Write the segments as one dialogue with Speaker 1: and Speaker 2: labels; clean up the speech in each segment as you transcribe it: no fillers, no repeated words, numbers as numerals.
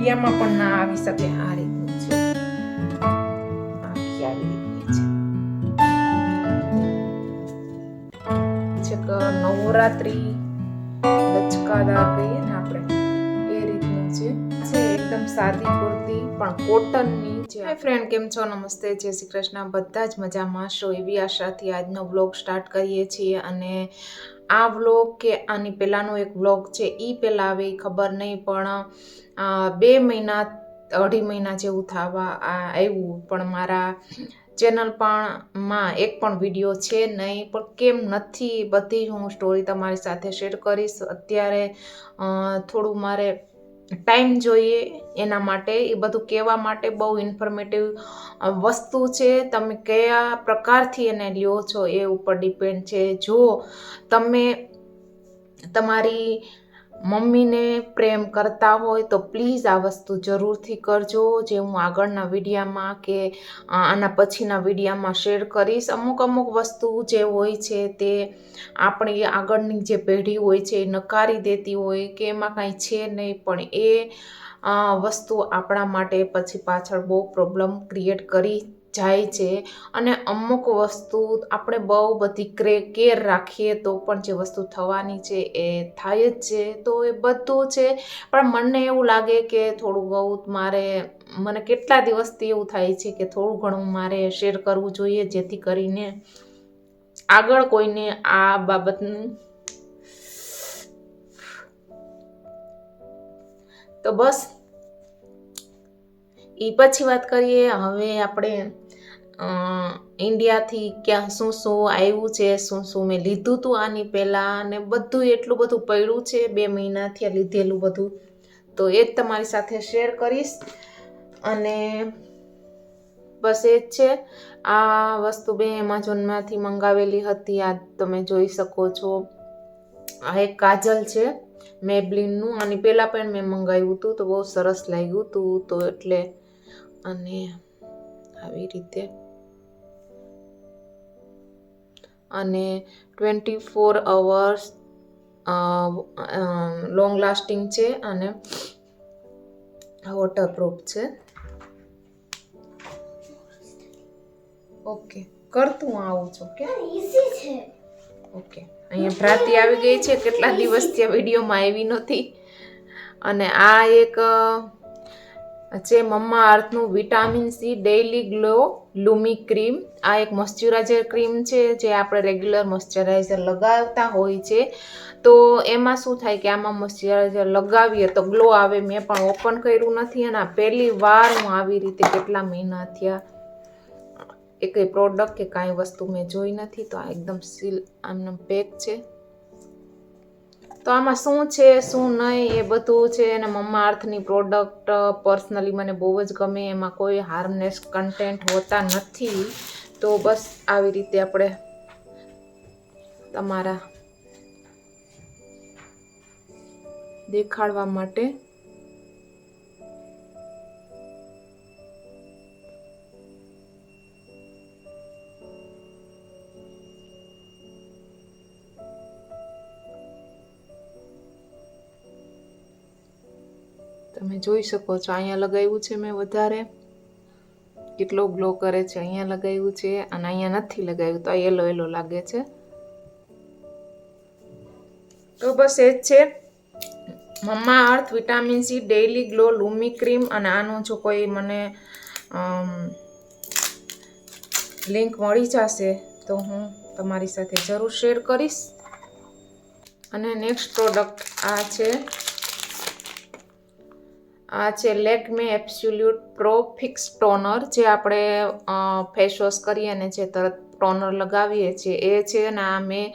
Speaker 1: વિડીયામાં પણ ના આવી શકે આ રીતનું છે. આખી આવી રીતની છે કે નવરાત્રી લચકાદાર કહીએ ને આપણે એ રીતનું છે. એકદમ સાદી કુર્તી પણ કોટનની છે. હાય ફ્રેન્ડ, કેમ છો? નમસ્તે, જય શ્રી કૃષ્ણ. બધા જ મજામાં છો એવી આશાથી આજનો વ્લોગ સ્ટાર્ટ કરીએ છીએ. અને આ વ્લોગ કે આની પહેલાંનો એક વ્લોગ છે એ પહેલાં આવે ખબર નહીં, પણ 2 મહિના 2.5 મહિના જેવું થવા આવ્યું, પણ મારા ચેનલ માં એક પણ વિડીયો છે નહીં. પણ કેમ નથી, બધી જ હું સ્ટોરી તમારી સાથે શેર કરીશ. અત્યારે થોડું મારે ટાઈમ જોઈએ એના માટે, એ બધું કહેવા માટે બહુ ઇન્ફોર્મેટિવ વસ્તુ છે. તમે કયા પ્રકારથી એને લ્યો છો એ ઉપર ડિપેન્ડ છે. જો તમે તમારી મમ્મીને પ્રેમ કરતા હોય તો પ્લીઝ આ વસ્તુ જરૂરથી કરજો, જે હું આગળના વિડીયામાં કે આના પછીના વિડીયામાં શેર કરીશ. અમુક વસ્તુ જે હોય છે તે આપણી આગળની જે પેઢી હોય છે એ નકારી દેતી હોય કે એમાં કાંઈ છે નહીં, પણ એ વસ્તુ આપણા માટે પછી પાછળ બહુ પ્રોબ્લેમ ક્રિએટ કરી જાય છે. અને અમુક વસ્તુ આપણે બહુ બધી કેર રાખીએ તો પણ જે વસ્તુ થવાની છે એ થાય જ છે. તો એ બધું છે, પણ મને એવું લાગે કે થોડું બહુ મને કેટલા દિવસથી એવું થાય છે કે થોડું ઘણું મારે શેર કરવું જોઈએ, જેથી કરીને આગળ કોઈને આ બાબતનું. તો બસ એ પછી વાત કરીએ. હવે આપણે ઇન્ડિયાથી ક્યાં શું આવ્યું છે, શું મેં લીધું હતું આની પહેલાં, અને બધું એટલું બધું પડ્યું છે 2 મહિનાથી લીધેલું બધું, તો એ જ તમારી સાથે શેર કરીશ. અને બસ એ જ છે. આ વસ્તુ મેં એમેઝોનમાંથી મંગાવેલી હતી. આ તમે જોઈ શકો છો. આ એક કાજલ છે મેબલિનનું. આની પહેલાં પણ મેં મંગાવ્યું હતું તો બહુ સરસ લાગ્યું હતું, તો એટલે. અને આવી રીતે અને 24 અવર્સ લોંગ લાસ્ટિંગ છે અને વોટરપ્રૂફ છે. ઓકે, કરતું આવું છું કે ઈઝી છે. ઓકે, અહીંયા ભ્રાતી આવી ગઈ છે. કેટલા દિવસથી આ વિડીયોમાં આવી નહોતી. અને આ એક છે મમ્મા અર્થનું વિટામિન સી ડેઇલી ગ્લો લુમી ક્રીમ. આ એક મોઇશ્ચરાઇઝર ક્રીમ છે જે આપણે રેગ્યુલર મોઇશ્ચરાઇઝર લગાવતા હોય છે. તો એમાં શું થાય કે આમાં મોઇશ્ચરાઇઝર લગાવીએ તો ગ્લો આવે. મેં પણ ઓપન કર્યું નથી અને આ પહેલી વાર હું આવી રીતે કેટલા મહિના થયા એક પ્રોડક્ટ કે કાંઈ વસ્તુ મેં જોઈ નથી. તો આ એકદમ સીલ આમનું પેક છે. તો આમાં શું છે શું નહીં એ બધું છે. અને મમ્મા અર્થની પ્રોડક્ટ પર્સનલી મને બહુ જ ગમે. એમાં કોઈ હાર્મનેસ કન્ટેન્ટ હોતા નથી. તો બસ આવી રીતે આપણે તમારા દેખાડવા માટે તમે જોઈ શકો છો. અહીંયા લગાવ્યું છે મેં વધારે, કેટલો ગ્લો કરે છે. અહીંયા લગાવ્યું છે અને અહીંયા નથી લગાવ્યું, તો આ યલો લાગે છે. તો બસ એ જ છે Mamaearth vitamin C daily glow લુમી ક્રીમ. અને આનું જો કોઈ મને લિંક મળી જશે તો હું તમારી સાથે જરૂર શેર કરીશ. અને નેક્સ્ટ પ્રોડક્ટ આ છે Lakme absolute pro fix toner, જે આપણે ફેસ વોશ કરીએ અને જે તરત ટોનર લગાવીએ છીએ એ છે. અને આ મેં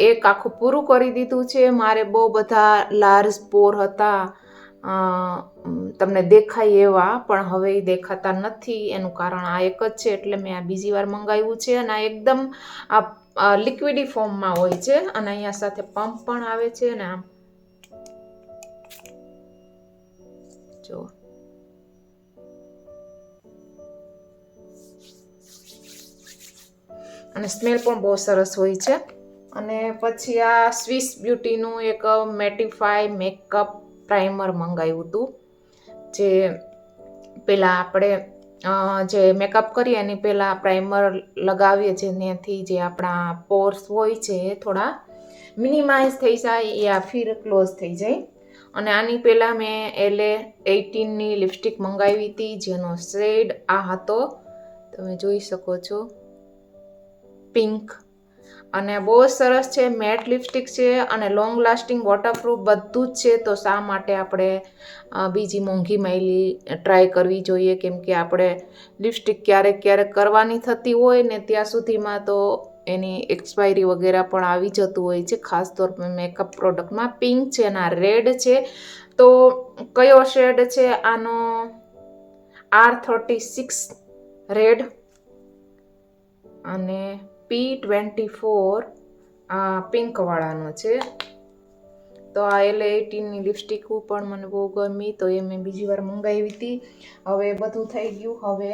Speaker 1: એક આખું પૂરું કરી દીધું છે. મારે બહુ બધા લાર્જ પોર હતા, તમને દેખાય એવા, પણ હવે એ દેખાતા નથી. એનું કારણ આ એક જ છે, એટલે મેં આ બીજી વાર મંગાવ્યું છે. અને આ એકદમ લિક્વિડી ફોર્મમાં હોય છે. અને અહીંયા સાથે પંપ પણ આવે છે. અને આમ જો અને સ્મેલ પણ બહુ સરસ હોય છે. અને પછી આ સ્વિસ બ્યુટીનું એક મેટિફાઈ મેકઅપ પ્રાઇમર મંગાવ્યું હતું. જે પહેલાં આપણે જે મેકઅપ કરીએ એની પહેલાં પ્રાઇમર લગાવીએ જેનાથી જે આપણા પોર્સ હોય છે એ થોડા મિનિમાઇઝ થઈ જાય યા ફિર ક્લોઝ થઈ જાય. અને આની પહેલાં મેં LA18ની લિપસ્ટિક મંગાવી હતી જેનો શેડ આ હતો, તમે જોઈ શકો છો, પિંક. અને બહુ સરસ છે, મેટ લિપસ્ટિક છે અને લોંગ લાસ્ટિંગ વોટરપ્રૂફ બધું જ છે. તો શા માટે આપણે બીજી મોંઘી માયલી ટ્રાય કરવી જોઈએ, કેમ કે આપણે લિપસ્ટિક ક્યારેક ક્યારેક કરવાની થતી હોય ને ત્યાં સુધીમાં તો એની એક્સપાયરી વગેરે પણ આવી જતું હોય છે. ખાસ તौर પર મેકઅપ પ્રોડક્ટમાં પિંક છે અને આ રેડ છે. તો કયો શેડ છે આનો? R36 રેડ અને P24 આ પિંકવાળાનો છે. તો આ LA18ની લિપસ્ટિક પણ મને બહુ ગમી, તો એ મેં બીજી વાર મંગાવી હતી. હવે બધું થઈ ગયું, હવે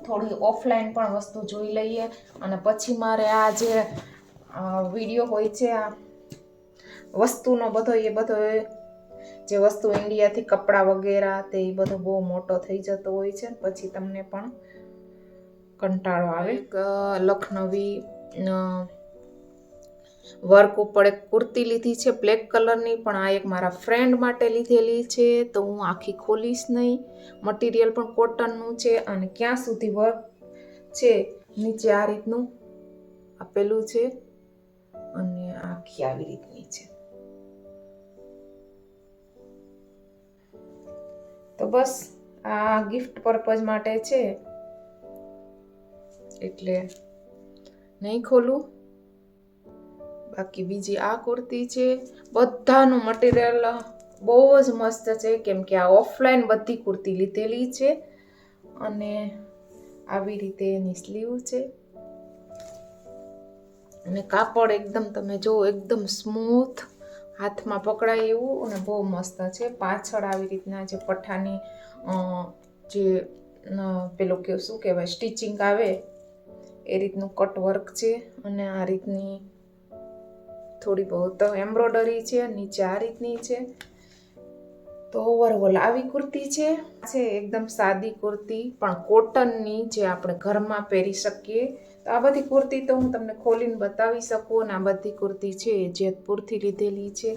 Speaker 1: થોડી ઓફલાઈન પણ વસ્તુ જોઈ લઈએ અને પછી મારે આ જે વિડીયો હોય છે આ વસ્તુનો બધો એ જે વસ્તુ ઇન્ડિયાથી કપડાં વગેરે તે એ બધો બહુ મોટો થઈ જતો હોય છે, પછી તમને પણ કંટાળો આવે. લખનવી વર્ક ઉપર એક કુર્તી લીધી છે બ્લેક કલરની, પણ આ એક મારા ફ્રેન્ડ માટે લીધેલી છે, તો હું આખી ખોલીશ નહીં. મટીરિયલ પણ કોટનનું છે અને ક્યાં સુધી વર્ક છે નીચે આ રીતનું આપેલું છે અને આખી આવી રીતની છે. તો બસ આ ગિફ્ટ પર્પઝ માટે છે એટલે નહીં ખોલું. બાકી બીજી આ કુર્તી છે, બધાનું મટીરિયલ બહુ જ મસ્ત છે, કેમ કે આ ઓફલાઈન બધી કુર્તી લીધેલી છે. અને આવી રીતે એની સ્લીવ છે અને કાપડ એકદમ તમે જો એકદમ સ્મૂથ, હાથમાં પકડાય એવું અને બહુ મસ્ત છે. પાછળ આવી રીતના જે પઠાની જે પેલું કે શું કહેવાય સ્ટિચિંગ આવે એ રીતનું કટવર્ક છે અને આ રીતની થોડી બહુ એમ્બ્રોડરી છે, નીચે આ રીતની છે. તો ઓવરઓલ આવી કુર્તી છે એકદમ સાદી કુર્તી પણ કોટનની, જે આપણે ઘરમાં પહેરી શકીએ. તો આ બધી કુર્તી તો હું તમને ખોલીને બતાવી શકું અને આ બધી કુર્તી છે જેતપુરથી લીધેલી છે.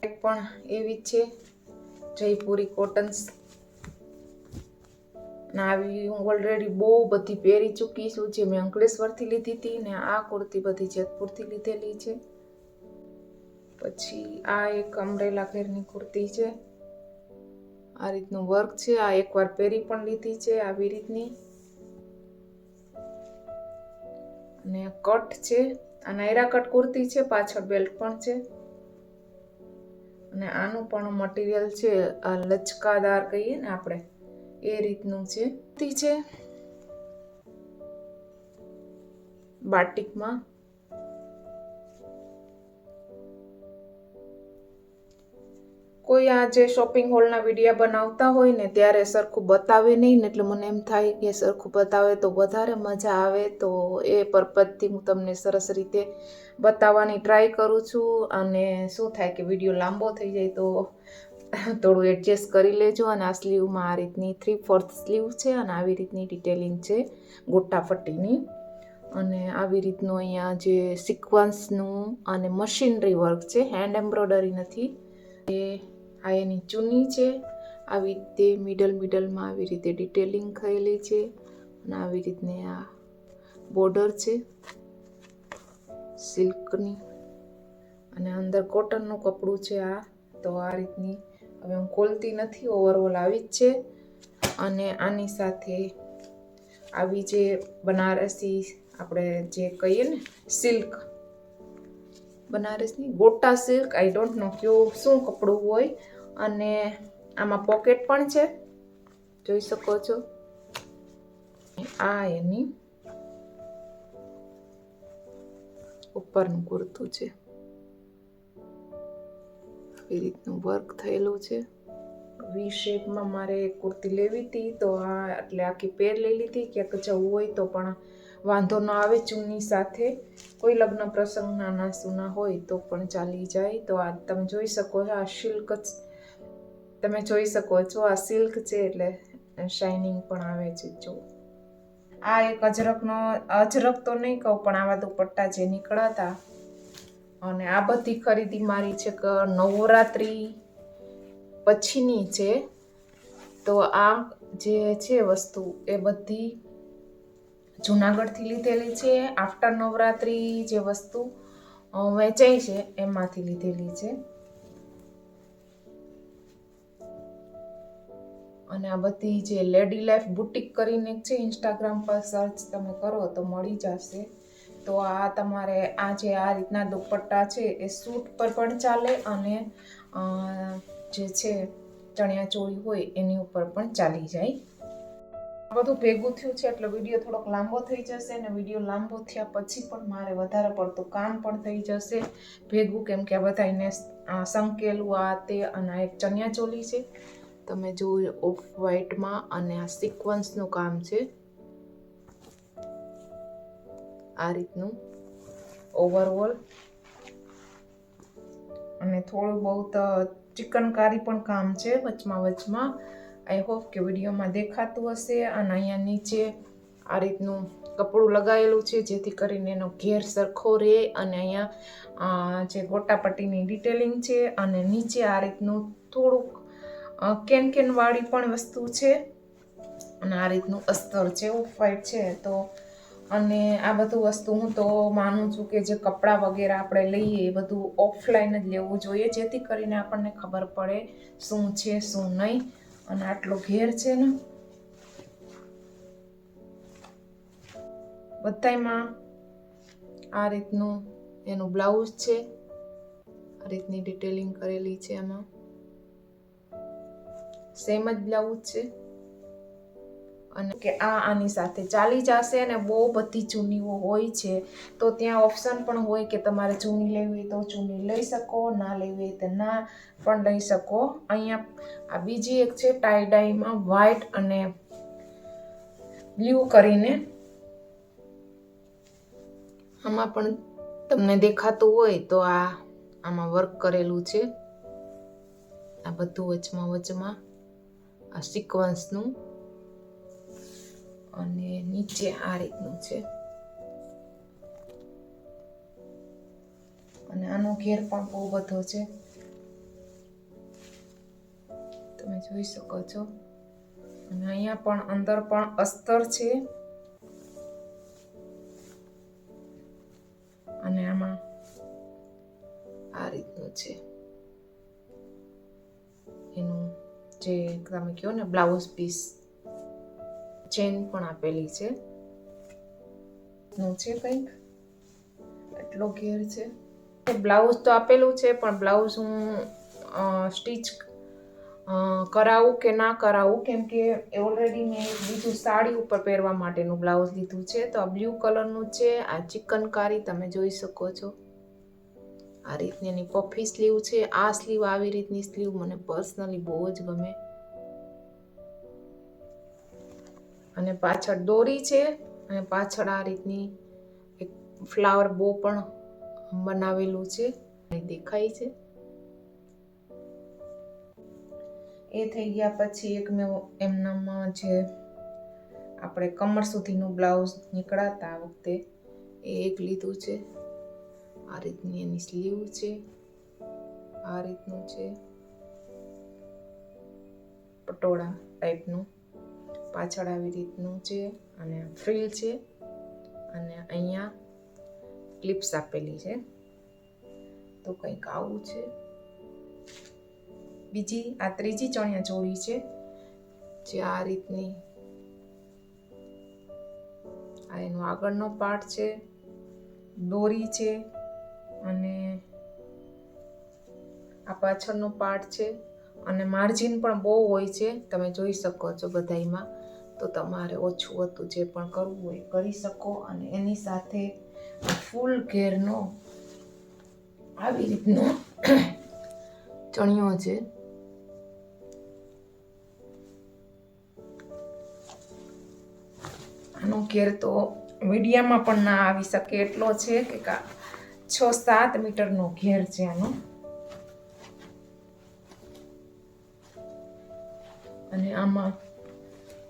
Speaker 1: એક પણ એવી છે જયપુરી કોટન્સ, અને આવી હું ઓલરેડી બહુ બધી પહેરી ચૂકી છું, જે મેં અંકલેશ્વરથી લીધી હતી ને આ કુર્તી બધી જેતપુરથી લીધેલી છે. પછી આ એક અમરેલા ઘેરની કુર્તી છે, આ રીતનું વર્ક છે. આ એકવાર પહેરી પણ લીધી છે આવી રીતની, અને કટ છે. આ નાયરા કટ કુર્તી છે, પાછળ બેલ્ટ પણ છે. અને આનું પણ મટીરિયલ છે આ લચકાદાર કહીએ ને આપણે એ રીતનું છે. બાટિકમાં કોઈ આ જે શોપિંગ હોલના વિડીયા બનાવતા હોય ને ત્યારે સરખું બતાવે નહીં ને, એટલે મને એમ થાય કે સરખું બતાવે તો વધારે મજા આવે. તો એ પર્પઝથી હું તમને સરસ રીતે બતાવવાની ટ્રાય કરું છું. અને શું થાય કે વિડીયો લાંબો થઈ જાય તો થોડું એડજસ્ટ કરી લેજો. અને આ સ્લીવમાં આ રીતની 3/4 સ્લીવ છે અને આવી રીતની ડિટેલિંગ છે ગોટા પટ્ટીની. અને આવી રીતનું અહીંયા જે સિક્વન્સનું અને મશીનરી વર્ક છે, હેન્ડ એમ્બ્રોડરી નથી. એ આ એની ચૂની છે, આવી રીતે મિડલમાં આવી રીતે ડિટેલિંગ થયેલી છે અને આવી રીતની આ બોર્ડર છે સિલ્કની અને અંદર કોટનનું કપડું છે આ. તો આ રીતની હવે હું ખોલતી નથી, ઓવરઓલ આવી જ છે. અને આની સાથે આવી જે બનારસી આપણે જે કહીએ ને સિલ્ક, બનારસની ગોટા સિલ્ક, આઈ ડોન્ટ નો કયું શું કપડું હોય. અને આમાં પોકેટ પણ છે, જોઈ શકો છો. આ એની ઉપરનું કુર્તું છે, આવી રીતનું વર્ક થયેલું છે. વી શેપમાં મારે કુર્તી લેવી હતી, તો આ એટલે આખી પેર લઈ લીધી. ક્યાંક જવું હોય તો પણ વાંધો ન આવે ચૂની સાથે. કોઈ લગ્ન પ્રસંગ નાના સૂના હોય તો પણ ચાલી જાય. તો આ તમે જોઈ શકો છો, આ સિલ્ક તમે જોઈ શકો છો, આ સિલ્ક છે એટલે શાઇનિંગ પણ આવે છે. જો આ એક અજરક તો નહીં કહું, પણ આવા દુપટ્ટા જે નીકળાતા. અને આ બધી ખરીદી મારી છે કે નવરાત્રી પછીની છે. તો આ જે છે વસ્તુ એ બધી જુનાગઢથી લીધેલી છે. આફ્ટર નવરાત્રી જે વસ્તુ વેચાઈ છે એમાંથી લીધેલી છે. અને આ બધી જે લેડી લાઈફ બુટીક કરીને છે, ઇન્સ્ટાગ્રામ પર સર્ચ તમે કરો તો મળી જશે. તો આ તમારે આ જે આ રીતના દુપટ્ટા છે એ સૂટ પર પણ ચાલે અને જે છે ચણિયા ચોળી હોય એની ઉપર પણ ચાલી જાય. બધું ભેગું થયું છે એટલે વિડીયો થોડોક લાંબો થઈ જશે. અને વિડીયો લાંબો થયા પછી પણ મારે વધારે પડતું કામ પણ થઈ જશે ભેગું, કેમ કે આ બધાને સંકેલું આ તે. અને આ એક ચણિયા ચોળી છે તમે જોયું ઓફ વ્હાઈટમાં, અને આ સિક્વન્સનું કામ છે. આ રીતનું ઓવરઓલ અને થોડું બહુ ચિકનકારી પણ કામ છે વચમાં. આઈ હોપ કે વિડીયોમાં દેખાતું હશે. અને અહીંયા નીચે આ રીતનું કપડું લગાવેલું છે જેથી કરીને એનો ઘેર સરખો રહે. અને અહીંયા જે ગોટાપટ્ટીની ડિટેલિંગ છે. અને નીચે આ રીતનું થોડુંક કેન વાળી પણ વસ્તુ છે. અને આ રીતનું અસ્તર છે, ઓફ વ્હાઈટ છે. તો અને આ બધું વસ્તુ હું તો માનું છું કે જે કપડાં વગેરે આપણે લઈએ એ બધું ઓફલાઈન જ લેવું જોઈએ, જેથી કરીને આપણને ખબર પડે શું છે શું નહીં. અને આટલો ઘેર છે ને બધાયમાં. આ રીતનું એનું બ્લાઉઝ છે, આ રીતની ડિટેલિંગ કરેલી છે. એમાં સેમ જ બ્લાઉઝ છે. અને કે આની સાથે ચાલી જશે. અને બહુ બધી ચૂનીઓ હોય છે તો ત્યાં ઓપ્શન પણ હોય કે તમારે ચૂની લેવી હોય તો ચૂની લઈ શકો, ના લેવી હોય તો ના પણ લઈ શકો. અહીંયા આ બીજી એક છે ટાઈ ડાઈમાં વ્હાઈટ અને બ્લુ કરીને. આમાં પણ તમને દેખાતું હોય તો આમાં વર્ક કરેલું છે. આ બધું વચમાં આ સિક્વન્સનું. અને નીચે આ રીતનું છે. અને આનો ઘેર પણ બહુ બધો છે, તમે જોઈ શકો છો. અને અહીંયા પણ અંદર પણ અસ્તર છે. અને આમાં આ રીતનું છે એનું જે તમે કહો ને બ્લાઉઝ પીસ. ચેન પણ આપેલી છે. કંઈક એટલો ઘેર છે. બ્લાઉઝ તો આપેલું છે, પણ બ્લાઉઝ હું સ્ટીચ કરાવું કે ના કરાવું, કેમ કે ઓલરેડી મેં બીજું સાડી ઉપર પહેરવા માટેનું બ્લાઉઝ લીધું છે. તો આ બ્લુ કલરનું છે. આ ચિકનકારી તમે જોઈ શકો છો. આ રીતની એની પફી સ્લીવ છે. આ સ્લીવ આવી રીતની સ્લીવ મને પર્સનલી બહુ જ ગમે. અને પાછળ દોરી છે. અને પાછળ આ રીતની એક ફ્લાવર બો પણ બનાવેલું છે, દેખાય છે. એ થઈ ગયા પછી એક મેં એમનામાં જે આપણે કમર સુધીનું બ્લાઉઝ નીકળાતા આ વખતે એ એક લીધું છે. આ રીતની એની સ્લીવ છે. આ રીતનું છે પટોળા ટાઈપનું. પાછળ આવી રીતનું છે. અને ફ્રીલ છે. અને અહીંયા ક્લિપ્સ આપેલી છે. તો કંઈક આવું છે. આ ત્રીજી ચણિયા ચોળી છે, જે આ રીતની. આ એનો આગળનો પાર્ટ છે, દોરી છે. અને આ પાછળનો પાર્ટ છે. અને માર્જિન પણ બહુ હોય છે, તમે જોઈ શકો છો બધાયમાં. તો તમારે ઓછું હતું જે પણ કરવું હોય કરી શકો. અને એની સાથે ફૂલ ઘેરનો આવી રીતનો ચણિયો છે. આનો ઘેર તો મીડિયામાં પણ ના આવી શકે એટલો છે કે 6-7 મીટરનો ઘેર છે આનો. અને આમાં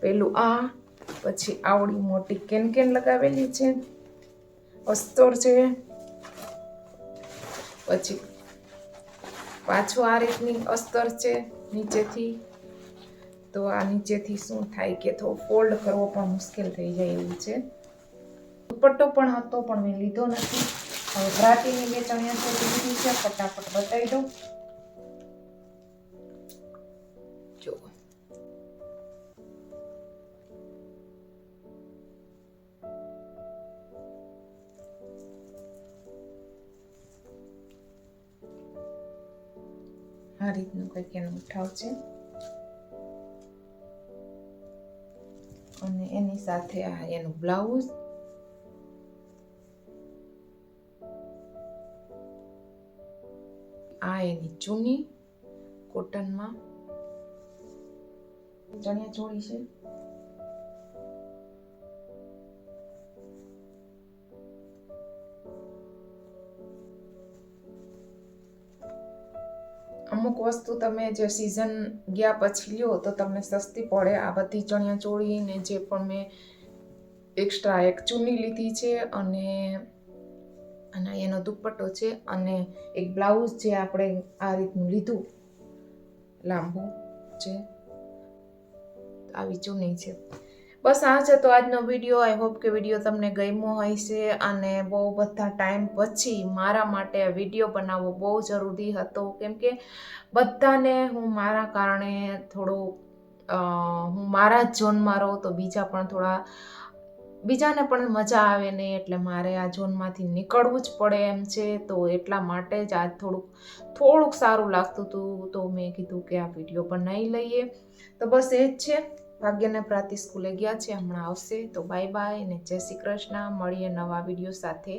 Speaker 1: પેલું પછી આવડી મોટી કેન લગાવેલી છે, અસ્તર છે, પછી પાછું આ રીતની અસ્તર છે નીચેથી. તો આ નીચેથી શું થાય કે થોડું ફોલ્ડ કરવો પણ મુશ્કેલ થઈ જાય એવું છે. દુપટ્ટો પણ હતો પણ મેં લીધો નથી. હવે પ્રાટીની 2 ચણિયા ચોળી લીધી છે, ફટાફટ બતાવી દઉં. જો આ રીતનું કંઈક એનો ઉઠાવ છે. અને એની સાથે આ એનું બ્લાઉઝ, આ એની ચૂની કોટનમાં ચણિયા ચોળી છે. અમુક વસ્તુ તમે જે સિઝન ગયા પછી લ્યો તો તમને સસ્તી પડે. આ બધી ચણિયા ચોળી ને જે પણ મેં એક્સ્ટ્રા એક ચૂની લીધી છે અને એનો દુપટ્ટો છે અને એક બ્લાઉઝ જે આપણે આ રીતનું લીધું લાંબુ છે, આવી ચૂની છે. બસ આ છે તો આજનો વિડીયો. આઈ હોપ કે વિડીયો તમને ગમ્યો હશે અને બહુ બધા ટાઈમ પછી મારા માટે વિડીયો બનાવવો બહુ જરૂરી હતો, કેમ કે બધાને હું મારા કારણે થોડું હું મારા જ ઝોનમાં રહું તો બીજાને પણ મજા આવે નહીં, એટલે મારે આ ઝોનમાંથી નીકળવું જ પડે એમ છે. તો એટલા માટે જ આજ થોડુંક સારું લાગતું હતું તો મેં કીધું કે આ વિડીયો બનાવી લઈએ. તો બસ એ જ છે. ભાગ્યને પ્રાતિ સ્કૂલે ગયા છે, હમણાં આવશે. તો બાય બાય ને જય શ્રી કૃષ્ણ. મળીએ નવા વિડીયો સાથે.